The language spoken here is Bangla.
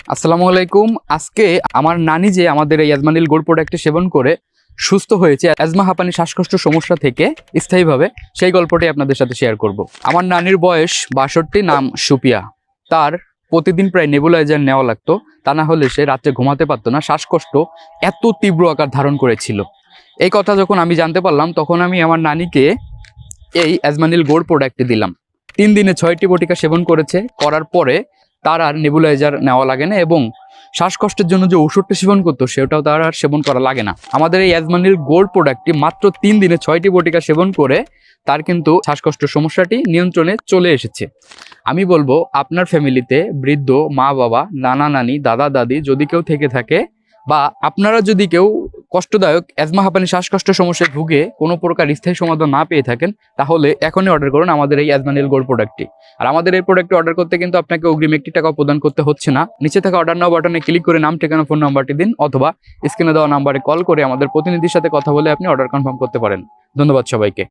আসসালামু আলাইকুম। আজকে আমার নানি যে আমাদের এই অ্যাজমানিল গোল্ড প্রোডাক্টটি সেবন করে সুস্থ হয়েছে অ্যাজমা হাঁপানি শ্বাসকষ্ট সমস্যা থেকে স্থায়ীভাবে, সেই গল্পটি আপনাদের সাথে শেয়ার করব। আমার নানির বয়স ৬২, নাম সুপিয়া। তার প্রতিদিন প্রায় নেবুলাইজার নেওয়া লাগতো, তা না হলে সে রাত্রে ঘুমাতে পারতো না। শ্বাসকষ্ট এত তীব্র আকার ধারণ করেছিল। এই কথা যখন আমি জানতে পারলাম, তখন আমি আমার নানিকে এই অ্যাজমানিল গোল্ড প্রোডাক্টটি দিলাম। ৩ দিনে ৬টি বটিকা সেবন করার পরে তার আর নেবুলাইজার নেওয়া লাগে না, এবং শ্বাসকষ্টের জন্য যে ওষুধটা সেবন করতো সেটাও তার আর সেবন করা লাগে না। আমাদের এই অ্যাজমানিল গোল্ড প্রোডাক্টটি মাত্র ৩ দিনে ৬টি বটিকা সেবন করে তার কিন্তু শ্বাসকষ্টের সমস্যাটি নিয়ন্ত্রণে চলে এসেছে। আমি বলবো, আপনার ফ্যামিলিতে বৃদ্ধ মা বাবা, নানা নানি, দাদা দাদি যদি কেউ থেকে থাকে, বা আপনারা যদি কেউ কষ্টদায়ক অ্যাজমা হাঁপানি শ্বাসকষ্টের সমস্যায় ভুগে কোনো প্রকার স্থায়ী সমাধান না পেয়ে থাকেন, তাহলে এখনই অর্ডার করুন আমাদের এই অ্যাজমানিল গোল্ড প্রোডাক্টটি। আর আমাদের এই প্রোডাক্টটি অর্ডার করতে কিন্তু আপনাকে অগ্রিম 1টি টাকা প্রদান করতে হচ্ছে না। নিচে থাকা অর্ডার নাও বাটনে ক্লিক করে নাম, ঠিকানা, ফোন নাম্বারটি দিন, অথবা স্ক্রিনে দেওয়া নাম্বারে কল করে আমাদের প্রতিনিধির সাথে কথা বলে আপনি অর্ডার কনফার্ম করতে পারেন। ধন্যবাদ সবাইকে।